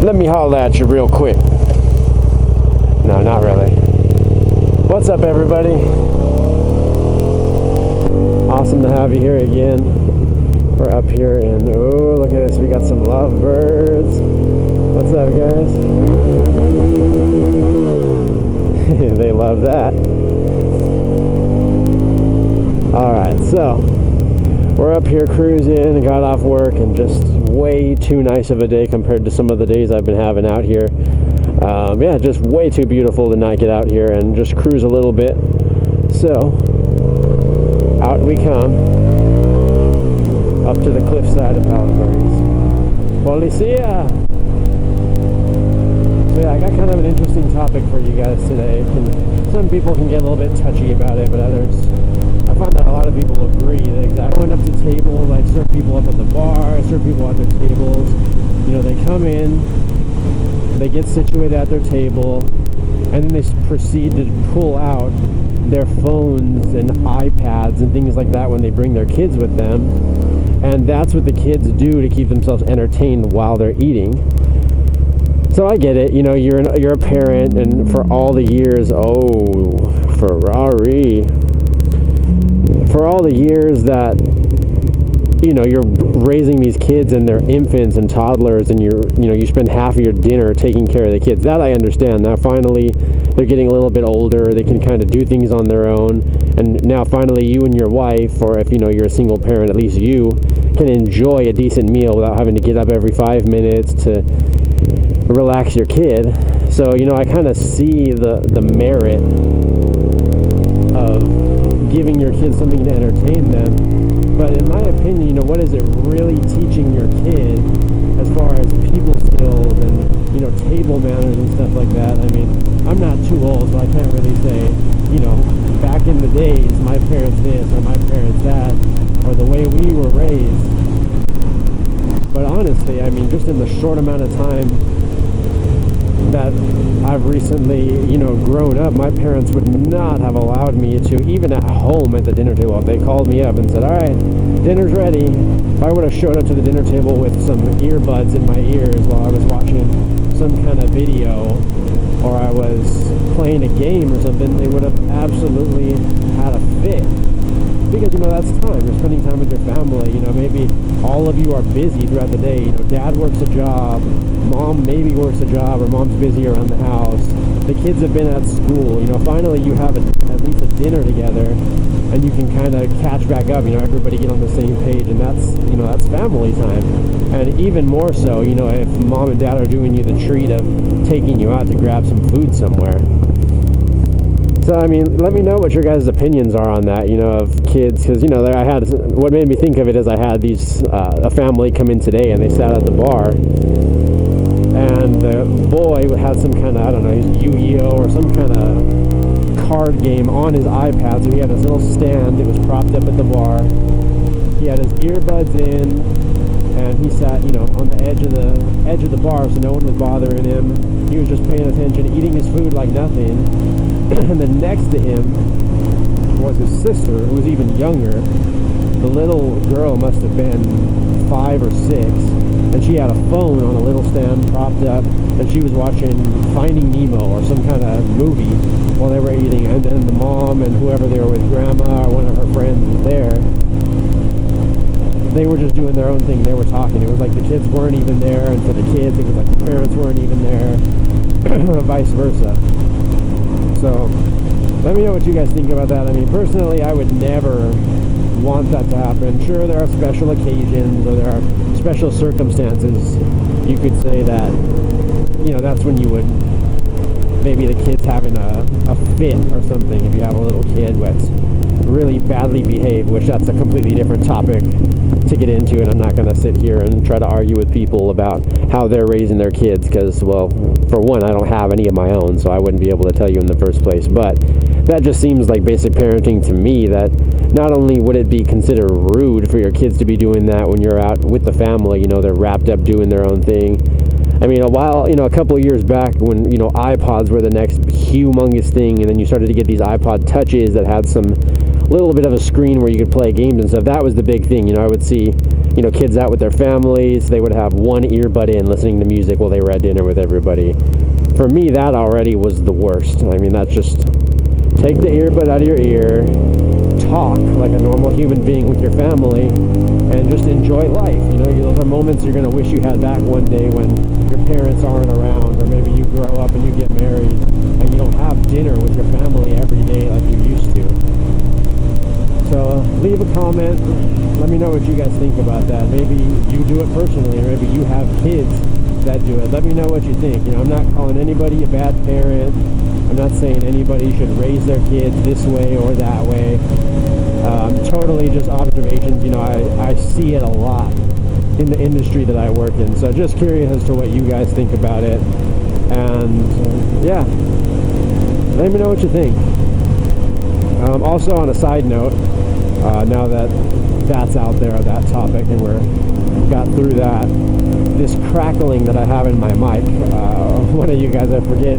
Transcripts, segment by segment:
Let me holler at you real quick. No, not really. What's up, everybody? Awesome to have you here again. We're up here and oh, look at this. We got some lovebirds. What's up, guys? They love that. Alright, so we're up here cruising, got off work, and just way too nice of a day compared to some of the days I've been having out here. Yeah, just way too beautiful to not get out here and just cruise a little bit. So, out we come, up to the cliffside of Palaver's. Policia! So yeah, I got kind of an interesting topic for you guys today. And some people can get a little bit touchy about it, but others, I find that a lot of people agree that exactly going up to table, like certain people up at the bar, certain people at their tables, you know, they come in, they get situated at their table, and then they proceed to pull out their phones and iPads and things like that when they bring their kids with them. And that's what the kids do to keep themselves entertained while they're eating. So I get it, you know, you're a parent, and for all the years, oh, Ferrari. For all the years that, you know, you're raising these kids and they're infants and toddlers, and you spend half of your dinner taking care of the kids. That I understand. Now finally they're getting a little bit older, they can kind of do things on their own, and now finally you and your wife, or if you know you're a single parent, at least you can enjoy a decent meal without having to get up every 5 minutes to relax your kid. So, you know, I kind of see the merit of giving your kids something to entertain them. But in my opinion, you know, what is it really teaching your kid as far as people skills and, you know, table manners and stuff like that? I mean, I'm not too old, so I can't really say, you know, back in the days, my parents this or my parents that, or the way we were raised. But honestly, I mean, just in the short amount of time that I've recently, you know, grown up, my parents would not have allowed me to, even at home at the dinner table, if they called me up and said, all right, dinner's ready, if I would have showed up to the dinner table with some earbuds in my ears while I was watching some kind of video, or I was playing a game or something, they would have absolutely had a fit. Because, you know, that's time. You're spending time with your family. You know, maybe all of you are busy throughout the day. You know, dad works a job, mom maybe works a job, or mom's busy around the house. The kids have been at school. You know, finally you have at least a dinner together, and you can kind of catch back up. You know, everybody get on the same page, and that's, you know, that's family time. And even more so, you know, if mom and dad are doing you the treat of taking you out to grab some food somewhere. So, I mean, let me know what your guys' opinions are on that, you know, of kids, because, you know, what made me think of it is I had a family come in today, and they sat at the bar, and the boy had some kind of, I don't know, Yu-Gi-Oh! Or some kind of card game on his iPad, so he had his little stand, it was propped up at the bar, he had his earbuds in, and he sat, you know, on the edge of the bar, so no one was bothering him. He was just paying attention, eating his food like nothing. And then next to him was his sister, who was even younger. The little girl must have been 5 or 6, and she had a phone on a little stand propped up, and she was watching Finding Nemo or some kind of movie while they were eating. And then the mom and whoever they were with, grandma or one of her friends, was there. They were just doing their own thing. They were talking. It was like the kids weren't even there, and for the kids, it was like the parents weren't even there, vice versa. So, let me know what you guys think about that. I mean, personally, I would never want that to happen. Sure, there are special occasions, or there are special circumstances. You could say that, you know, that's when you would, maybe the kid's having a fit or something, if you have a little kid that's really badly behaved, which that's a completely different topic to get into, and I'm not going to sit here and try to argue with people about how they're raising their kids, because, well, for one, I don't have any of my own, so I wouldn't be able to tell you in the first place. But that just seems like basic parenting to me, that not only would it be considered rude for your kids to be doing that when you're out with the family, you know, they're wrapped up doing their own thing. I mean, a couple of years back when, you know, iPods were the next humongous thing, and then you started to get these iPod Touches that had some little bit of a screen where you could play games and stuff. That was the big thing. You know, I would see you know, kids out with their families, they would have one earbud in listening to music while they were at dinner with everybody. For me, that already was the worst. I mean, that's just take the earbud out of your ear, talk like a normal human being with your family, and just enjoy life. You know, those are moments you're going to wish you had back one day when your parents aren't around, or maybe you grow up and you get married and you don't have dinner with your family every day like you used to. So leave a comment. Let me know what you guys think about that. Maybe you do it personally, or maybe you have kids that do it. Let me know what you think. You know, I'm not calling anybody a bad parent. I'm not saying anybody should raise their kids this way or that way. Totally just observations. You know, I see it a lot in the industry that I work in. So just curious as to what you guys think about it. And yeah, let me know what you think. Also, on a side note, now that that's out there, that topic, and we're got through that, this crackling that I have in my mic, one of you guys, I forget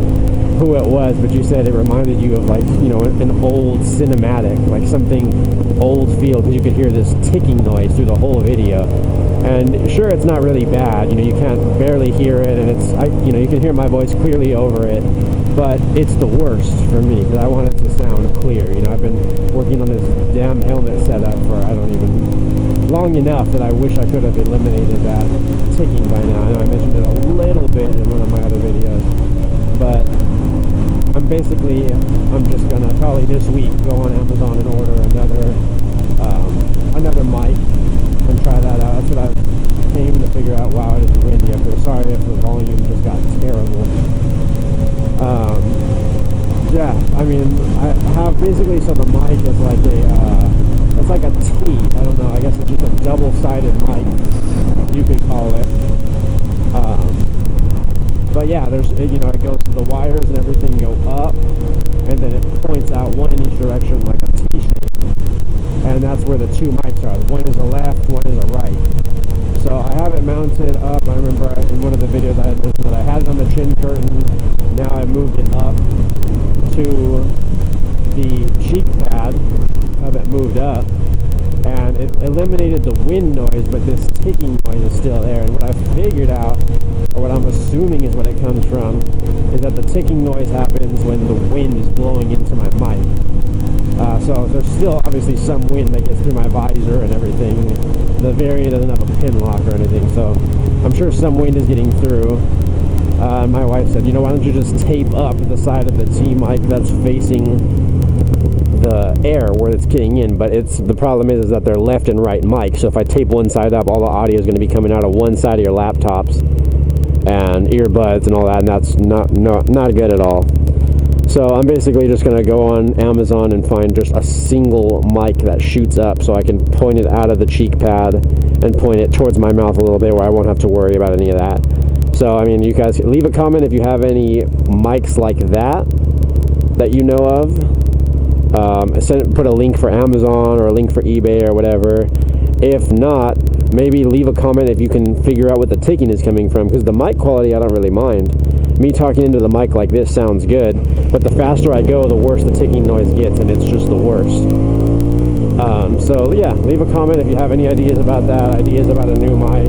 who it was, but you said it reminded you of, like, you know, an old cinematic, like something old feel, because you could hear this ticking noise through the whole video. And sure, it's not really bad, you know, you can't barely hear it, and you know, you can hear my voice clearly over it, but it's the worst for me, because I want it to sound clear. You know, I've been working on this damn helmet setup for long enough that I wish I could have eliminated that ticking by now. I know I mentioned it a little bit in one of my other videos, but I'm just gonna probably this week go on Amazon and order another mic and try that out. That's what I came to figure out. Wow, it is windy up here. Sorry if the volume just got terrible. Yeah, I mean, I have basically, so the mic is like it's like a T. I don't know, I guess it's just a double-sided mic, you could call it. But yeah, there's, you know, it goes, the wires and everything go up, and then it points out one in each direction like a T shape. And that's where the two mics are. One is a left, one is a right. So I have it mounted up. I remember in one of the videos I had mentioned that I had it on the chin curtain. Now I moved it up to the cheek pad, have it moved up, and it eliminated the wind noise, but this ticking noise is still there. And what I figured out, or what I'm assuming is what it comes from, is that the ticking noise happens when the wind is blowing into my mic. So there's still obviously some wind that gets through my visor and everything. The Variant doesn't have a pin lock or anything, so I'm sure some wind is getting through. My wife said, you know, why don't you just tape up the side of the T mic that's facing the air where it's getting in, but the problem is that they're left and right mics. So if I tape one side up, all the audio is going to be coming out of one side of your laptops and earbuds and all that, and that's not good at all. So I'm basically just going to go on Amazon and find just a single mic that shoots up, so I can point it out of the cheek pad and point it towards my mouth a little bit, where I won't have to worry about any of that. So I mean, you guys leave a comment if you have any mics like that you know of. Put a link for Amazon or a link for eBay or whatever. If not, maybe leave a comment if you can figure out what the ticking is coming from, because the mic quality I don't really mind. Me talking into the mic like this sounds good, but the faster I go, the worse the ticking noise gets, and it's just the worst. So yeah, leave a comment if you have any ideas about that, ideas about a new mic.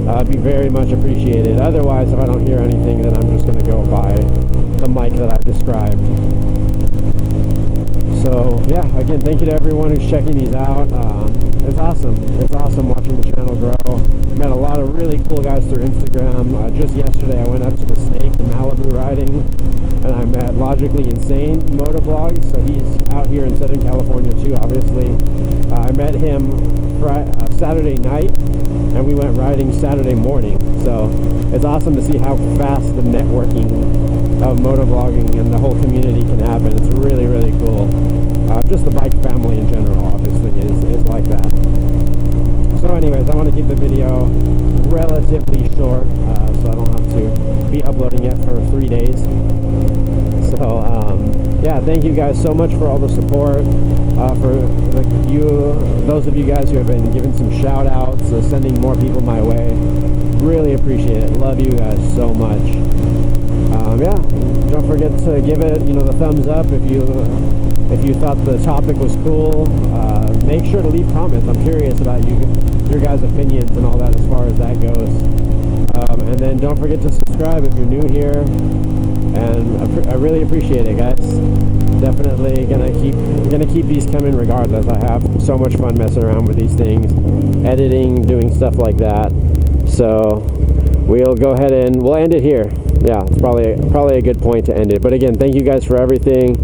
It'd be very much appreciated. Otherwise, if I don't hear anything, then I'm just going to go buy the mic that I've described. So yeah, again, thank you to everyone who's checking these out. It's awesome. It's awesome watching the channel grow. Met a lot of really cool guys through Instagram. Just yesterday, I went up to the Snake in Malibu riding, and I met Logically Insane Motovlogs. So he's out here in Southern California too, obviously. I met him Saturday night, and we went riding Saturday morning. So it's awesome to see how fast the networking of motovlogging and the whole community can happen. It's really, really cool. Just the bike family in general, obviously, is like that. So anyways, I want to keep the video relatively short, so I don't have to be uploading it for 3 days. So yeah, thank you guys so much for all the support, for those of you guys who have been giving some shout outs, sending more people my way. Really appreciate it. Love you guys so much. Yeah, don't forget to give it, the thumbs up if you thought the topic was cool. make sure to leave comments. I'm curious about your guys' opinions and all that as far as that goes. And then don't forget to subscribe if you're new here. And I really appreciate it, guys. Definitely gonna keep these coming regardless. I have so much fun messing around with these things, editing, doing stuff like that. So we'll go ahead and we'll end it here. Yeah, it's probably a good point to end it. But again, thank you guys for everything.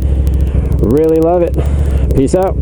Really love it. Peace out.